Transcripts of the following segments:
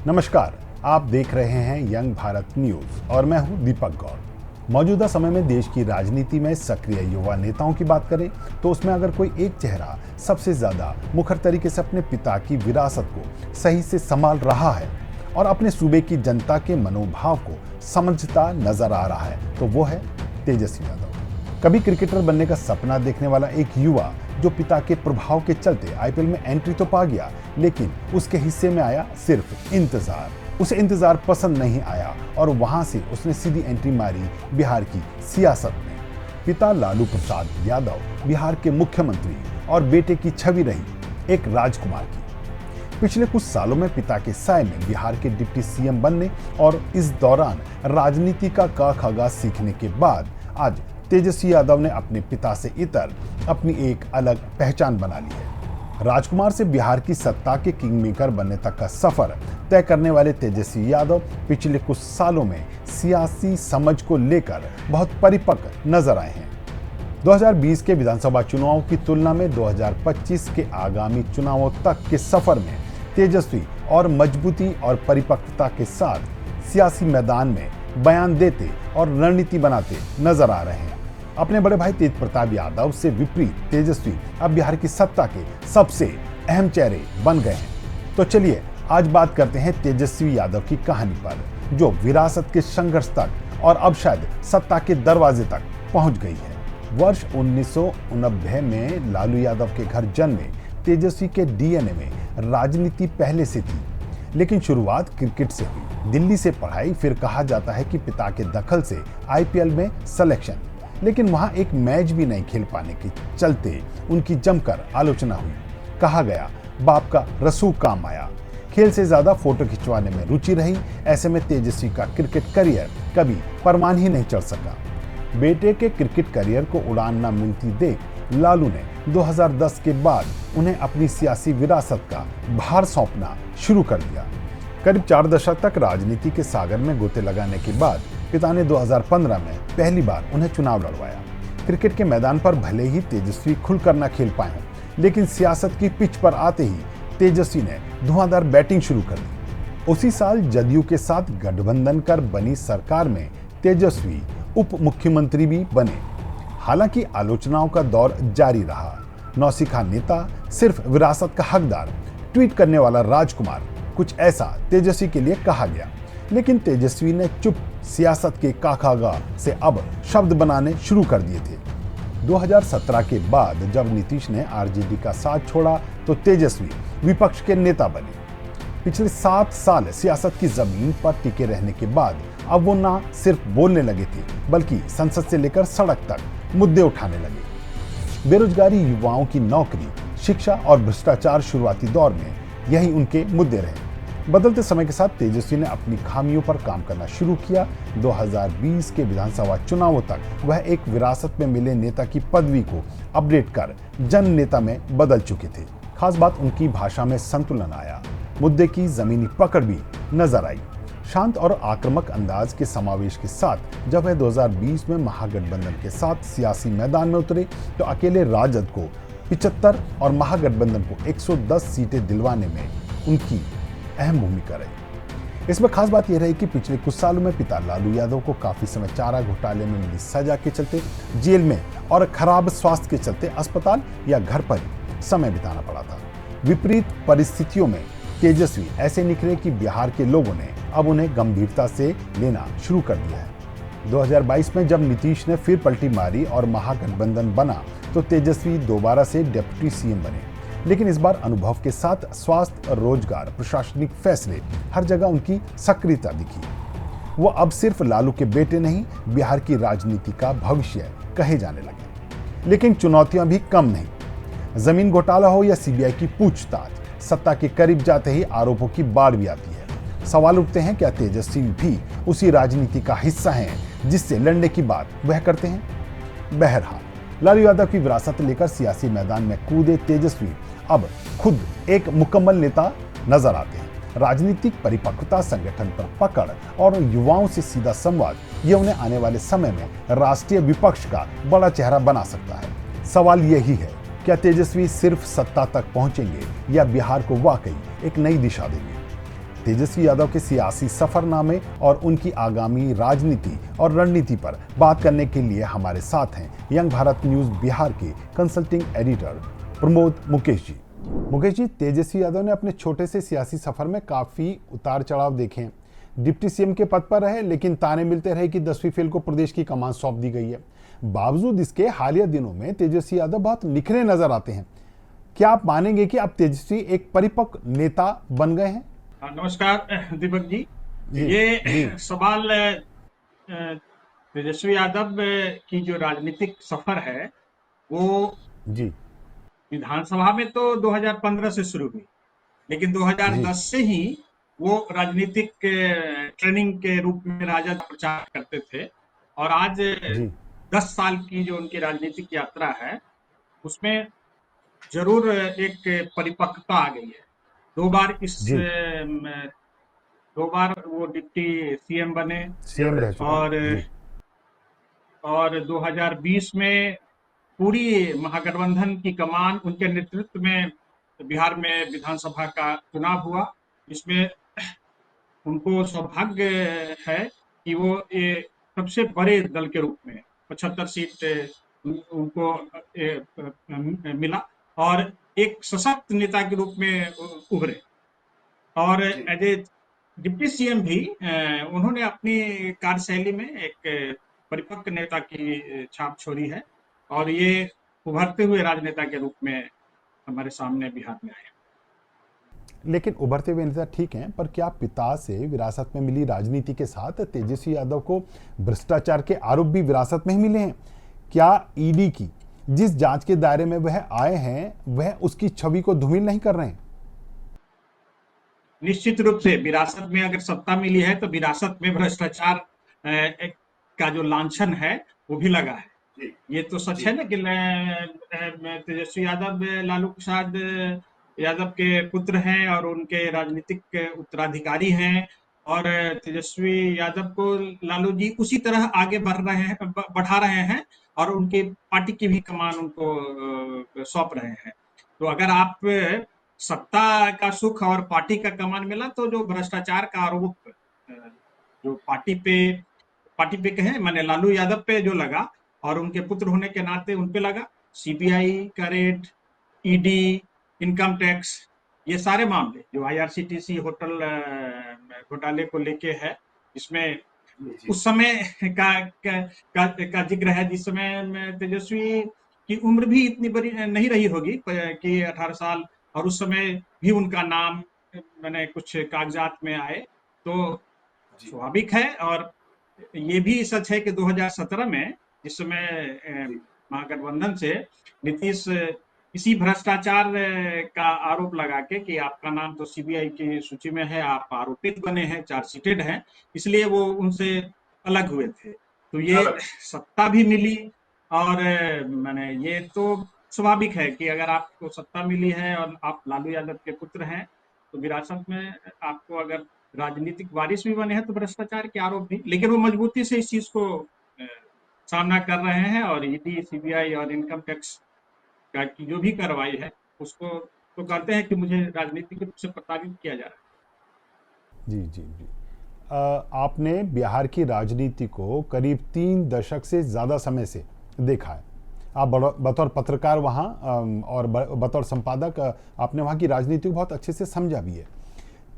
नमस्कार, आप देख रहे हैं यंग भारत न्यूज और मैं हूं दीपक गौर। मौजूदा समय में देश की राजनीति में सक्रिय युवा नेताओं की बात करें तो उसमें अगर कोई एक चेहरा सबसे ज्यादा मुखर तरीके से अपने पिता की विरासत को सही से संभाल रहा है और अपने सूबे की जनता के मनोभाव को समझता नजर आ रहा है तो वो है तेजस्वी यादव। कभी क्रिकेटर बनने का सपना देखने वाला एक युवा जो पिता के प्रभाव के चलते आईपीएल में एंट्री तो पा गया, लेकिन उसके हिस्से में आया सिर्फ इंतजार। उसे इंतजार पसंद नहीं आया और वहां से उसने सीधी एंट्री मारी बिहार की सियासत में। पिता लालू प्रसाद यादव बिहार के मुख्यमंत्री और बेटे की छवि रही एक राजकुमार की। पिछले कुछ सालों में पिता के साय में बिहार के डिप्टी सीएम बनने और इस दौरान राजनीति का क ख ग सीखने के बाद आज तेजस्वी यादव ने अपने पिता से इतर अपनी एक अलग पहचान बना ली है। राजकुमार से बिहार की सत्ता के किंगमेकर बनने तक का सफर तय करने वाले तेजस्वी यादव पिछले कुछ सालों में सियासी समझ को लेकर बहुत परिपक्व नजर आए हैं। 2020 के विधानसभा चुनावों की तुलना में 2025 के आगामी चुनावों तक के सफर में तेजस्वी और मजबूती और परिपक्वता के साथ सियासी मैदान में बयान देते और रणनीति बनाते नजर आ रहे हैं। अपने बड़े भाई तेज प्रताप यादव से विपरीत तेजस्वी अब बिहार की सत्ता के सबसे अहम चेहरे बन गए हैं। तो चलिए आज बात करते हैं तेजस्वी यादव की कहानी पर, जो विरासत के संघर्ष तक और अब शायद सत्ता के दरवाजे तक पहुंच गई है। वर्ष 1989 में लालू यादव के घर जन्मे तेजस्वी के डीएनए में राजनीति पहले से थी, लेकिन शुरुआत क्रिकेट से हुई। दिल्ली से पढ़ाई, फिर कहा जाता है कि पिता के दखल से आईपीएल में सिलेक्शन, लेकिन वहां एक मैच भी नहीं खेल पाने के चलते उनकी जमकर आलोचना हुई। कहा गया बाप का रसूख काम आया। खेल से ज्यादा फोटो खिंचवाने में रुचि रही। ऐसे में तेजस्वी का क्रिकेट करियर कभी परवान ही नहीं चढ़ सका। बेटे के क्रिकेट करियर को उड़ान न मिलती देख लालू ने 2010 के बाद उन्हें अपनी सियासी विरासत का भार सौंपना शुरू कर दिया। करीब 4 दशक तक राजनीति के सागर में गोते लगाने के बाद पिता ने 2015 में पहली बार उन्हें चुनाव लड़वाया। क्रिकेट के मैदान पर भले ही तेजस्वी खुलकर न खेल पाए हों, लेकिन सियासत की पिच पर आते ही तेजस्वी ने धुआंधार बैटिंग शुरू कर दी। उसी साल जदयू के साथ गठबंधन कर बनी सरकार में तेजस्वी उप मुख्यमंत्री भी बने। हालांकि आलोचनाओं का दौर जारी रहा। नौसिखा नेता, सिर्फ विरासत का हकदार, ट्वीट करने वाला राजकुमार, कुछ ऐसा तेजस्वी के लिए कहा गया। लेकिन तेजस्वी ने चुप सियासत के काखागा से अब शब्द बनाने शुरू कर दिए थे। 2017 के बाद जब नीतीश ने आरजेडी का साथ छोड़ा तो तेजस्वी विपक्ष के नेता बने। पिछले 7 साल सियासत की जमीन पर टिके रहने के बाद अब वो ना सिर्फ बोलने लगे थे, बल्कि संसद से लेकर सड़क तक मुद्दे उठाने लगे। बेरोजगारी, युवाओं की नौकरी, शिक्षा और भ्रष्टाचार शुरुआती दौर में यही उनके मुद्दे रहे। बदलते समय के साथ तेजस्वी ने अपनी खामियों पर काम करना शुरू किया। 2020 के विधानसभा चुनावों तक वह एक विरासत में मिले नेता की पदवी को अपडेट कर जन नेता में बदल चुके थे। खास बात उनकी भाषा में संतुलन आया, मुद्दे की जमीनी पकड़ भी नजर आई। शांत और आक्रामक अंदाज के समावेश के साथ जब वह 2020 में महागठबंधन के साथ सियासी मैदान में उतरे तो अकेले राजद को 75 और महागठबंधन को 110 सीटें दिलवाने में उनकी अहम भूमिका रही। इसमें खास बात यह रही कि पिछले कुछ सालों में पिता लालू यादव को काफी समय चारा घोटाले में मिली सजा के चलते जेल में और खराब स्वास्थ्य के चलते अस्पताल या घर पर ही समय बिताना पड़ा था। विपरीत परिस्थितियों में तेजस्वी ऐसे निखरे कि बिहार के लोगों ने अब उन्हें गंभीरता से लेना शुरू कर दिया है। 2022 में जब नीतीश ने फिर पलटी मारी और महागठबंधन बना तो तेजस्वी दोबारा से डिप्टी सीएम बने, लेकिन इस बार अनुभव के साथ स्वास्थ्य, रोजगार, प्रशासनिक फैसले, हर जगह उनकी सक्रियता दिखी। वो अब सिर्फ लालू के बेटे नहीं, बिहार की राजनीति का भविष्य कहे जाने लगे। लेकिन चुनौतियां भी कम नहीं। जमीन घोटाला हो या सीबीआई की पूछताछ, सत्ता के करीब जाते ही आरोपों की बाढ़ भी आती है। सवाल उठते हैं, क्या तेजस्वी भी उसी राजनीति का हिस्सा हैं जिससे लड़ने की बात वह करते हैं? बहरहाल लालू यादव की विरासत लेकर सियासी मैदान में कूदे तेजस्वी अब खुद एक मुकम्मल नेता नजर आते हैं। राजनीतिक परिपक्वता, संगठन पर पकड़ और युवाओं से सीधा संवाद, ये उन्हें आने वाले समय में राष्ट्रीय विपक्ष का बड़ा चेहरा बना सकता है। सवाल यही है, क्या तेजस्वी सिर्फ सत्ता तक पहुंचेंगे या बिहार को वाकई एक नई दिशा देंगे? तेजस्वी यादव के सियासी सफरनामे और उनकी आगामी राजनीति और रणनीति पर बात करने के लिए हमारे साथ हैं यंग भारत न्यूज बिहार के कंसल्टिंग एडिटर प्रमोद मुकेश जी। मुकेश जी, तेजस्वी यादव ने अपने छोटे से सियासी सफर में काफी उतार चढ़ाव देखे हैं। डिप्टी सीएम के पद पर रहे, लेकिन ताने मिलते रहे कि 10वीं फेल को प्रदेश की कमान सौंप दी गई है। बावजूद इसके हालिया दिनों में तेजस्वी यादव बहुत निखरे नजर आते हैं। क्या आप मानेंगे कि अब तेजस्वी एक परिपक्व नेता बन गए हैं? नमस्कार दीपक जी। ये सवाल तेजस्वी यादव की जो राजनीतिक सफर है वो जी विधानसभा में तो 2015 से शुरू हुई, लेकिन जी 2010 से ही वो राजनीतिक ट्रेनिंग के रूप में राजद प्रचार करते थे। और आज जी 10 साल की जो उनकी राजनीतिक यात्रा है उसमें जरूर एक परिपक्वता आ गई है। दो बार इस जी दो बार वो डिप्टी सीएम बने सीएम रह चुके और हैं। जी 2020 में पूरी महागठबंधन की कमान उनके नेतृत्व में बिहार में विधानसभा का चुनाव हुआ। इसमें उनको सौभाग्य है कि वो ये सबसे बड़े दल के रूप में 75 सीट उनको मिला और एक सशक्त नेता के रूप में उभरे। और एज ए डिप्टी सीएम भी उन्होंने अपनी कार्यशैली में एक परिपक्व नेता की छाप छोड़ी है और ये उभरते हुए राजनेता के रूप में हमारे सामने बिहार में आए। लेकिन उभरते हुए नेता ठीक हैं, पर क्या पिता से विरासत में मिली राजनीति के साथ तेजस्वी यादव को भ्रष्टाचार के आरोप भी विरासत में ही मिले हैं? क्या ईडी की जिस जांच के दायरे में वह आए हैं वह उसकी छवि को धूमिल नहीं कर रहे हैं? निश्चित रूप से विरासत में अगर सत्ता मिली है तो विरासत में भ्रष्टाचार का जो लांछन है वो भी लगा है। ये तो सच है ना कि तेजस्वी यादव लालू प्रसाद यादव के पुत्र हैं और उनके राजनीतिक उत्तराधिकारी हैं। और तेजस्वी यादव को लालू जी उसी तरह आगे बढ़ा रहे हैं और उनकी पार्टी की भी कमान उनको सौंप रहे हैं। तो अगर आप सत्ता का सुख और पार्टी का कमान मिला तो जो भ्रष्टाचार का आरोप जो पार्टी पे कहें माने लालू यादव पे जो लगा और उनके पुत्र होने के नाते उन पे लगा, सीबीआई का रेड, ईडी, इनकम टैक्स, ये सारे मामले जो आईआरसीटीसी होटल घोटाले को लेके है, इसमें उस समय का जिक्र है जिस समय तेजस्वी की उम्र भी इतनी बड़ी नहीं रही होगी कि 18 साल, और उस समय भी उनका नाम मैंने कुछ कागजात में आए तो स्वाभाविक है। और ये भी सच है कि 2017 में जिस समय महागठबंधन से नीतीश इसी भ्रष्टाचार का आरोप लगा के कि आपका नाम तो सीबीआई की सूची में है, आप आरोपित बने हैं, चार्जशीटेड हैं, इसलिए वो उनसे अलग हुए थे। तो ये सत्ता भी मिली और मैंने ये तो स्वाभाविक है कि अगर आपको सत्ता मिली है और आप लालू यादव के पुत्र हैं तो विरासत में आपको अगर राजनीतिक वारिस भी बने हैं तो भ्रष्टाचार के आरोप भी, लेकिन वो मजबूती से इस चीज को सामना कर रहे हैं और ईडी, सीबीआई और इनकम टैक्स का की जो भी कार्रवाई है उसको तो कहते हैं कि मुझे राजनीतिक रूप से प्रताड़ित किया जा रहा है। जी जी जी आपने बिहार की राजनीति को करीब 3 दशक से ज़्यादा समय से देखा है। आप बतौर पत्रकार वहाँ और बतौर संपादक आपने वहाँ की राजनीति को बहुत अच्छे से समझा भी है।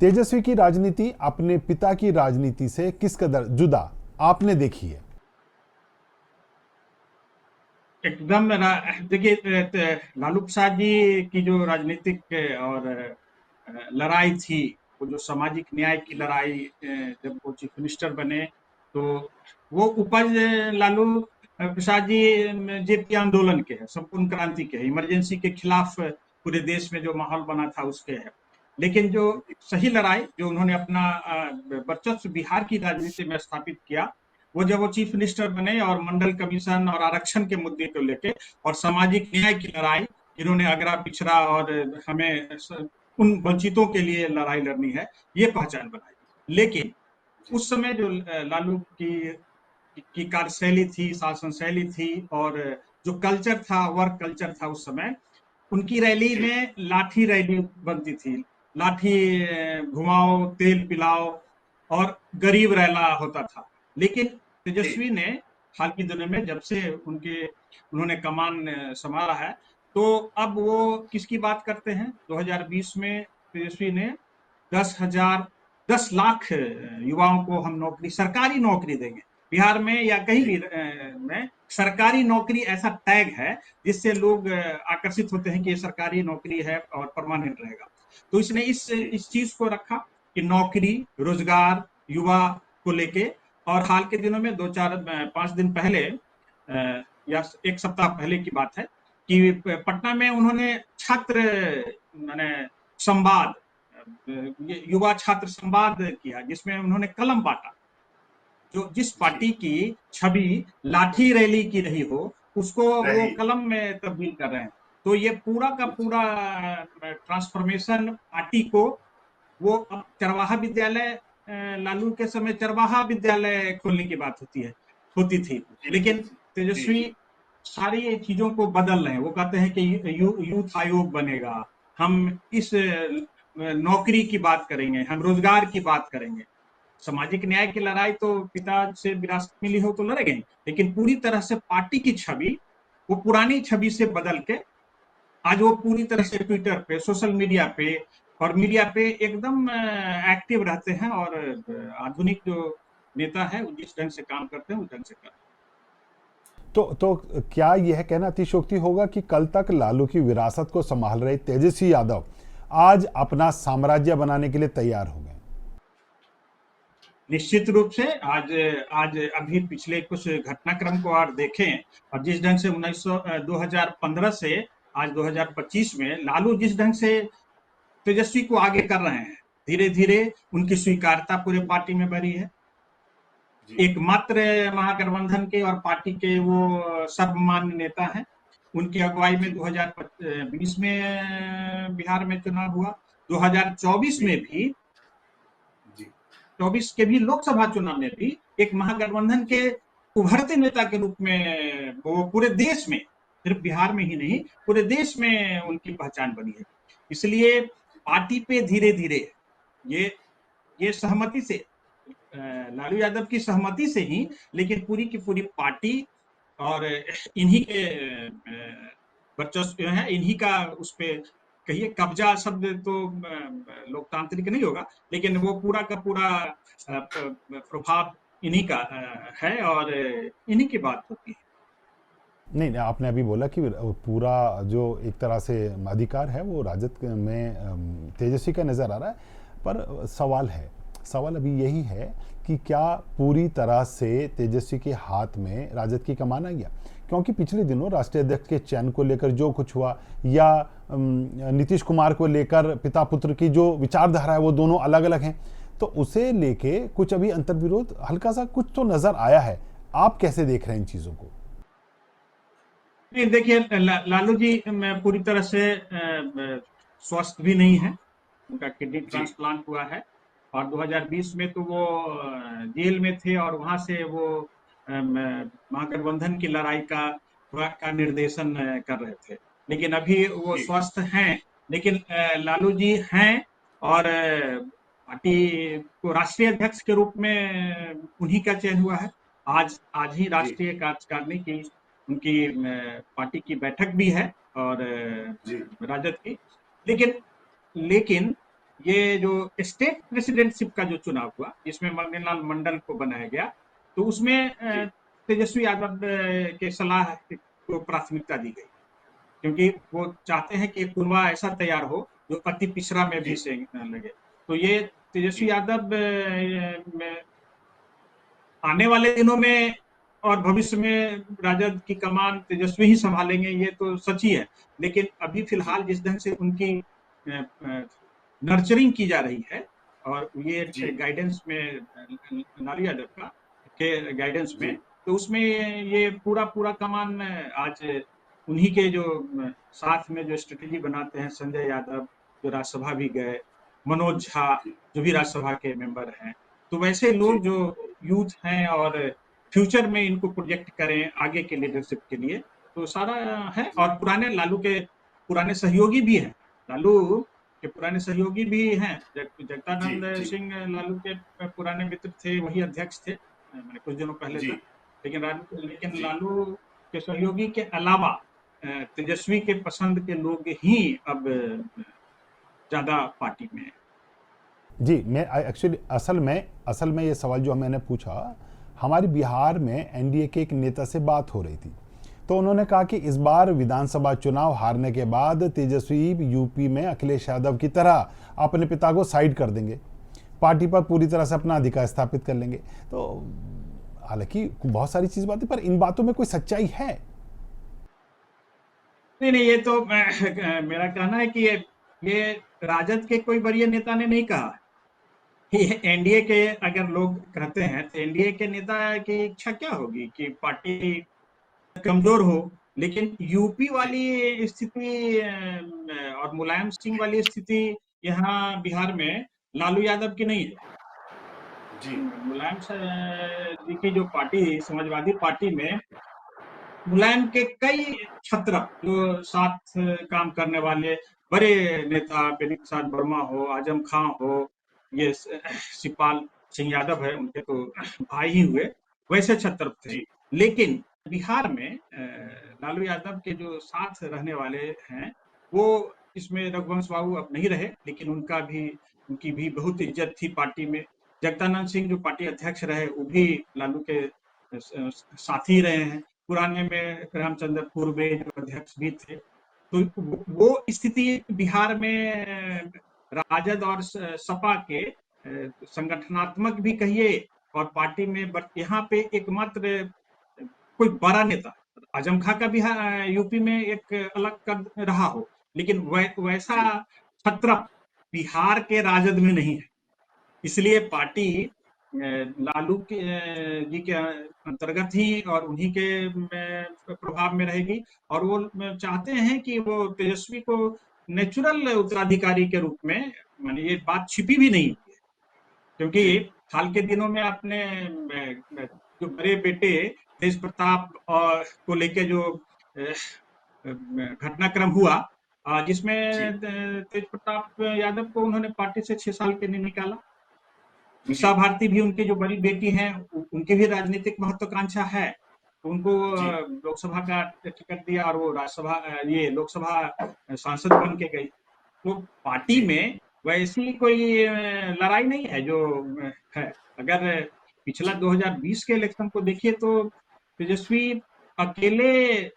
तेजस्वी की राजनीति अपने पिता की राजनीति से किस कदर जुदा आपने देखी है? एकदम देखिए, लालू प्रसाद जी की जो राजनीतिक और लड़ाई थी, वो जो सामाजिक न्याय की लड़ाई, जब वो चीफ मिनिस्टर बने तो वो उपज लालू प्रसाद जी जेपी आंदोलन के है, संपूर्ण क्रांति के है, इमरजेंसी के खिलाफ पूरे देश में जो माहौल बना था उसके है। लेकिन जो सही लड़ाई जो उन्होंने अपना वर्चस्व बिहार की राजनीति में स्थापित किया, वो जब वो चीफ मिनिस्टर बने और मंडल कमीशन और आरक्षण के मुद्दे को लेके और सामाजिक न्याय की लड़ाई, इन्होंने अगड़ा पिछड़ा और हमें उन वंचितों के लिए लड़ाई लड़नी है, ये पहचान बनाई। लेकिन उस समय जो लालू की कार्यशैली थी, शासन शैली थी और जो कल्चर था, वर्क कल्चर था उस समय, उनकी रैली में लाठी रैली बनती थी, लाठी घुमाओ, तेल पिलाओ और गरीब रहना होता था। लेकिन तेजस्वी ने हाल के दिनों में जब से उन्होंने कमान संभाला है, तो अब वो किसकी बात करते हैं? 2020 में तेजस्वी ने 10 लाख युवाओं को हम नौकरी, सरकारी नौकरी देंगे। बिहार में या कहीं भी में सरकारी नौकरी ऐसा टैग है जिससे लोग आकर्षित होते हैं कि ये सरकारी नौकरी है और परमानेंट रहेगा। तो इसने इस चीज को रखा कि नौकरी, रोजगार, युवा को लेके। और हाल के दिनों में 5 दिन पहले या एक सप्ताह पहले की बात है कि पटना में उन्होंने छात्र माने संवाद, युवा छात्र संवाद किया, जिसमें उन्होंने कलम बांटा। जो जिस पार्टी की छवि लाठी रैली की रही हो, उसको वो कलम में तब्दील कर रहे हैं। तो ये पूरा का पूरा ट्रांसफॉर्मेशन पार्टी को, वो अब चरवाहा विद्यालय, लालू के समय चरवाहा विद्यालय खोलने की बात होती थी, लेकिन तेजस्वी सारी चीजों को बदल रहे हैं। वो कहते हैं कि यूथ आयोग बनेगा, हम इस नौकरी की बात करेंगे, हम रोजगार की बात करेंगे। सामाजिक न्याय की लड़ाई तो पिता से विरासत मिली हो तो लड़ेंगे, लेकिन पूरी तरह से पार्टी की छवि, वो पुरानी छवि से बदल के आज वो पूरी तरह से ट्विटर पे, सोशल मीडिया पे और मीडिया पे एकदम एक्टिव रहते हैं। और आधुनिक जो नेता है वो जिस ढंग से काम करते हैं उस ढंग से करते हैं। तो क्या यह कहना अतिशयोक्ति होगा कि कल तक लालू की विरासत को संभाल रहे तेजस्वी यादव आज अपना साम्राज्य बनाने के लिए तैयार हो गए? निश्चित रूप से आज अभी पिछले कुछ घटनाक्रम को और देखें, और जिस ढंग से 2015 से आज 2025 में लालू जिस ढंग से तेजस्वी को आगे कर रहे हैं, धीरे धीरे उनकी स्वीकार्यता पूरे पार्टी में बढ़ी है। एकमात्र महागठबंधन के और पार्टी के वो सर्वमान्य नेता हैं। उनकी अगुवाई में 2020 में बिहार में चुनाव हुआ, 2024 में भी, 24 के भी लोकसभा चुनाव में भी एक महागठबंधन के उभरते नेता के रूप में वो पूरे देश में, सिर्फ बिहार में ही नहीं पूरे देश में उनकी पहचान बनी है। इसलिए पार्टी पे धीरे धीरे ये सहमति से, लालू यादव की सहमति से ही, लेकिन पूरी की पूरी पार्टी और इन्हीं के वर्चस्व है, इन्हीं का उस पे कहिए कब्जा शब्द तो लोकतांत्रिक नहीं होगा, लेकिन वो पूरा का पूरा प्रभाव इन्हीं का है और इन्हीं की बात होती है। नहीं, आपने अभी बोला कि पूरा जो एक तरह से अधिकार है वो राजद में तेजस्वी का नज़र आ रहा है, पर सवाल अभी यही है कि क्या पूरी तरह से तेजस्वी के हाथ में राजद की कमान आ गया? क्योंकि पिछले दिनों राष्ट्रीय अध्यक्ष के चयन को लेकर जो कुछ हुआ, या नीतीश कुमार को लेकर पिता पुत्र की जो विचारधारा है वो दोनों अलग अलग हैं, तो उसे लेके कुछ अभी अंतर्विरोध हल्का सा कुछ तो नजर आया है। आप कैसे देख रहे हैं इन चीजों को? नहीं, देखिए, लालू जी पूरी तरह से स्वस्थ भी नहीं है। उनका किडनी ट्रांसप्लांट हुआ है और 2020 में तो वो जेल में थे और वहां से वो महागठबंधन की लड़ाई का निर्देशन कर रहे थे। लेकिन अभी वो स्वस्थ हैं, लेकिन लालू जी हैं और पार्टी को राष्ट्रीय अध्यक्ष के रूप में उन्हीं का चयन हुआ है। आज ही राष्ट्रीय कार्यकारिणी की उनकी पार्टी की बैठक भी है और राजद की। लेकिन ये जो स्टेट प्रेसिडेंटशिप का जो चुनाव हुआ, जिसमें मदनलाल मंडल को बनाया गया, तो उसमें तेजस्वी यादव के सलाह को प्राथमिकता दी गई, क्योंकि वो चाहते हैं कि एक कुनबा ऐसा तैयार हो जो अति पिछड़ा में भी से लगे। तो ये तेजस्वी यादव आने वाले दिनों में और भविष्य में राजद की कमान तेजस्वी ही संभालेंगे, ये तो सच ही है। लेकिन अभी फिलहाल जिस ढंग से उनकी नर्चरिंग की जा रही है और ये गाइडेंस में लालू यादव का के गाइडेंस में, तो उसमें ये पूरा कमान आज उन्हीं के जो साथ में जो स्ट्रेटेजी बनाते हैं, संजय यादव जो राज्यसभा भी गए, मनोज झा जो भी राज्यसभा के मेंबर हैं, तो वैसे लोग जो यूथ हैं और फ्यूचर में इनको प्रोजेक्ट करें आगे के लीडरशिप के लिए, तो सारा है। और लालू के पुराने सहयोगी भी हैं। लालू के पुराने सहयोगी भी हैं। जी जगदानंद जी सिंह लालू के पुराने मित्र थे, वही अध्यक्ष थे मैंने कुछ दिनों पहले जी तक। लेकिन जी लालू के सहयोगी के अलावा तेजस्वी के पसंद के लोग ही अब ज्यादा पार्टी में हैं। जी, मैं एक्चुअली असल में ये सवाल जो मैंने पूछा, हमारे बिहार में एनडीए के एक नेता से बात हो रही थी, तो उन्होंने कहा कि इस बार विधानसभा चुनाव हारने के बाद तेजस्वी यूपी में अखिलेश यादव की तरह अपने पिता को साइड कर देंगे, पार्टी पर पूरी तरह से अपना अधिकार स्थापित कर लेंगे। तो हालांकि बहुत सारी चीज बातें, पर इन बातों में कोई सच्चाई है? नहीं नहीं, ये तो मेरा कहना है कि ये राजद के कोई वरीय नेता ने नहीं कहा। ये एनडीए के अगर लोग कहते हैं तो एनडीए के नेता की इच्छा क्या होगी कि पार्टी कमजोर हो। लेकिन यूपी जी वाली स्थिति और मुलायम सिंह वाली स्थिति यहाँ बिहार में लालू यादव की नहीं है। जी जी की जो पार्टी, समाजवादी पार्टी में मुलायम के कई छत्र जो साथ काम करने वाले बड़े नेता, बेनी प्रसाद वर्मा हो, आजम खां हो, ये शिवपाल सिंह यादव है, उनके तो भाई ही हुए, वैसे छत्र थे। जी लेकिन बिहार में लालू यादव के जो साथ रहने वाले हैं, वो इसमें रघुवंश बाबू अब नहीं रहे, लेकिन उनकी भी बहुत इज्जत थी पार्टी में। जगदानंद सिंह जो पार्टी अध्यक्ष रहे, वो भी लालू के साथी रहे हैं। पुराने में रामचंद्र पूर्वे जो अध्यक्ष भी थे। तो वो स्थिति बिहार में राजद और सपा के संगठनात्मक भी कहिए और पार्टी में, यहाँ पे एकमात्र कोई बड़ा नेता, आजम खां का भी यूपी में एक अलग कद रहा हो, लेकिन वैसा जी छत्र बिहार के राजद में नहीं है। इसलिए पार्टी लालू जी के अंतर्गत ही और उन्हीं के प्रभाव में रहेगी। और वो चाहते हैं कि वो तेजस्वी को नेचुरल उत्तराधिकारी के रूप में, माने ये बात छिपी भी नहीं है, क्योंकि जी हाल के दिनों में आपने जो बड़े बेटे तेज प्रताप और को लेके जो घटनाक्रम हुआ, जी जिसमें तेज प्रताप यादव को उन्होंने पार्टी से 6 साल के लिए निकाला। जी मीसा भारती भी उनकी जो बड़ी बेटी हैं, उनकी भी राजनीतिक महत्वाकांक्षा है, तो उनको जी लोकसभा का टिकट दिया और वो राज्यसभा ये लोकसभा सांसद बन के गई। तो पार्टी जी में वैसी कोई लड़ाई नहीं है जो है। अगर पिछला 2020 के इलेक्शन को देखिए तो तेजस्वी अकेले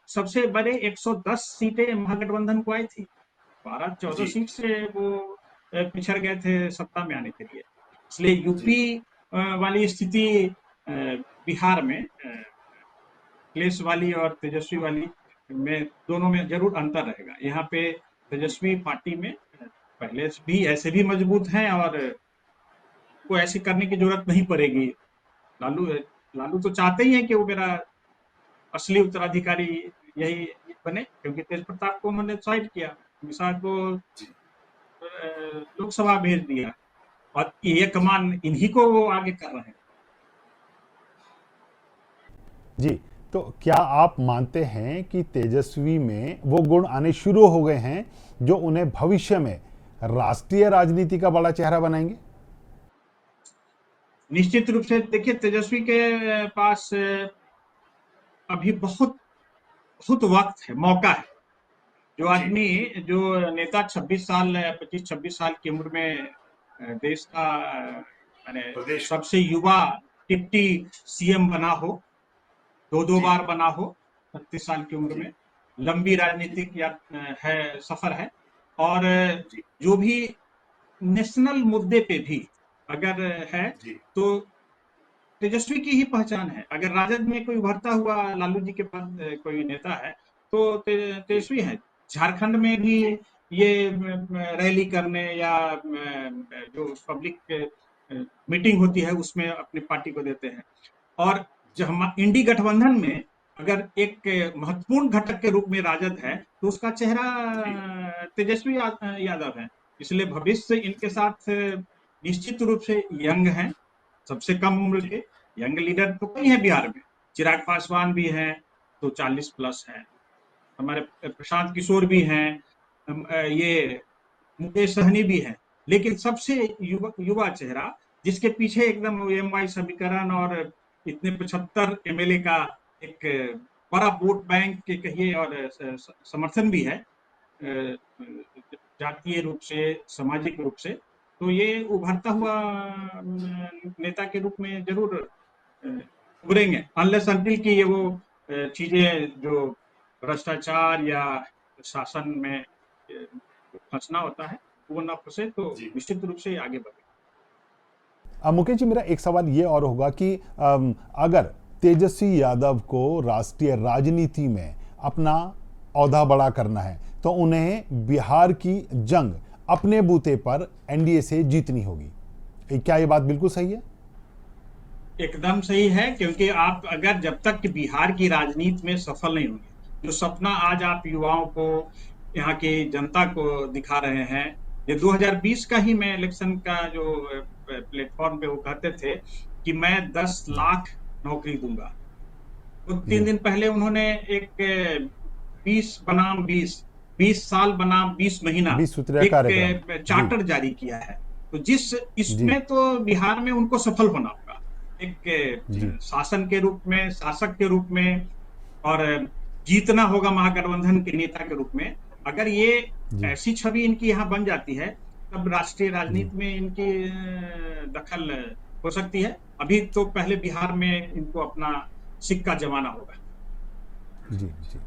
सबसे बड़े 110 सीटें महागठबंधन को आई थी। 12-14 जी सीट से वो पिछड़ गए थे सत्ता में आने के लिए। इसलिए जी यूपी वाली स्थिति बिहार में अखिलेश वाली और तेजस्वी वाली में, दोनों में जरूर अंतर रहेगा। यहाँ पे तेजस्वी पार्टी में पहले से भी ऐसे भी मजबूत हैं और को ऐसे करने की जरूरत नहीं पड़ेगी। लालू लालू तो चाहते ही हैं कि वो मेरा असली उत्तराधिकारी यही बने, क्योंकि तेज प्रताप को उन्होंने साइड किया, मिसाल को जी लोकसभा भेज दिया और ये कमान इन्हीं को वो आगे कर रहे हैं। जी, तो क्या आप मानते हैं कि तेजस्वी में वो गुण आने शुरू हो गए हैं जो उन्हें भविष्य में राष्ट्रीय राजनीति का बड़ा चेहरा बनाएंगे? निश्चित रूप से देखिए, तेजस्वी के पास अभी बहुत बहुत वक्त है, मौका है। जो जी आदमी, जी जो नेता 26 साल 25-26 साल की उम्र में देश का माने प्रदेश का सबसे युवा डिप्टी सीएम बना हो, दो जी बार बना हो 36 साल की उम्र जी में, लंबी जी राजनीतिक या है सफर है। और जी जो भी नेशनल मुद्दे पे भी अगर है, जी तो तेजस्वी की ही पहचान है। अगर राजद में कोई उभरता हुआ लालू जी के पास कोई नेता है, तो जी तेजस्वी है। झारखंड में भी जी ये रैली करने या जो पब्लिक मीटिंग होती है उसमें अपनी पार्टी को देते हैं। और जब जी हम इंडी गठबंधन में अगर एक महत्वपूर्ण घटक के रूप में राजद है, तो उसका चेहरा जी तेजस्वी यादव है। इसलिए भविष्य इनके साथ निश्चित रूप से यंग है, सबसे कम उम्र जी के यंग लीडर तो कई हैं बिहार में। चिराग पासवान भी हैं, तो 40 प्लस हैं। हमारे प्रशांत किशोर भी हैं। ये मुकेश सहनी भी है, लेकिन सबसे युवा चेहरा जिसके पीछे एकदम एम.वाई समीकरण और इतने 75 एमएलए का एक बड़ा वोट बैंक के कहिए और समर्थन भी है जातीय रूप से, सामाजिक रूप से, तो ये उभरता हुआ नेता के रूप में जरूर उभरेंगे, अनलेस अनटिल की ये वो चीजें जो भ्रष्टाचार या शासन में फंसना होता है वो ना फंसे, तो निश्चित रूप से आगे बढ़े। मुकेश जी, मेरा एक सवाल ये और होगा कि अगर तेजस्वी यादव को राष्ट्रीय राजनीति में अपना औहदा बड़ा करना है तो उन्हें बिहार की जंग अपने बूते पर एनडीए से जीतनी होगी, क्या ये बात बिल्कुल सही है? एकदम सही है, क्योंकि आप अगर जब तक कि बिहार की राजनीति में सफल नहीं होंगे, जो सपना आज आप युवाओं को, यहाँ की जनता को दिखा रहे हैं, ये 2020 का ही मैं इलेक्शन का जो प्लेटफॉर्म पे वो कहते थे कि मैं 10 लाख नौकरी दूंगा, तो 3 दिन पहले उन्होंने एक 20 बनाम 20 साल बनाम 20 महीना एक चार्टर जारी किया है। तो इसमें तो बिहार में उनको सफल होना होगा, एक शासन के रूप में, शासक के रूप में, और जीतना होगा महागठबंधन के नेता के रूप में। अगर ये ऐसी छवि इनकी यहाँ बन जाती है तब राष्ट्रीय राजनीति में इनकी दखल हो सकती है। अभी तो पहले बिहार में इनको अपना सिक्का जमाना होगा। जी जी,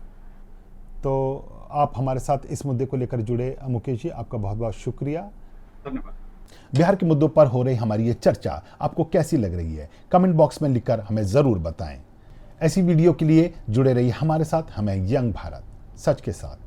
तो आप हमारे साथ इस मुद्दे को लेकर जुड़े मुकेश जी, आपका बहुत बहुत शुक्रिया, धन्यवाद। बिहार के मुद्दों पर हो रही हमारी ये चर्चा आपको कैसी लग रही है, कमेंट बॉक्स में लिखकर हमें जरूर बताएं। ऐसी वीडियो के लिए जुड़े रहिए हमारे साथ, हमें यंग भारत सच के साथ।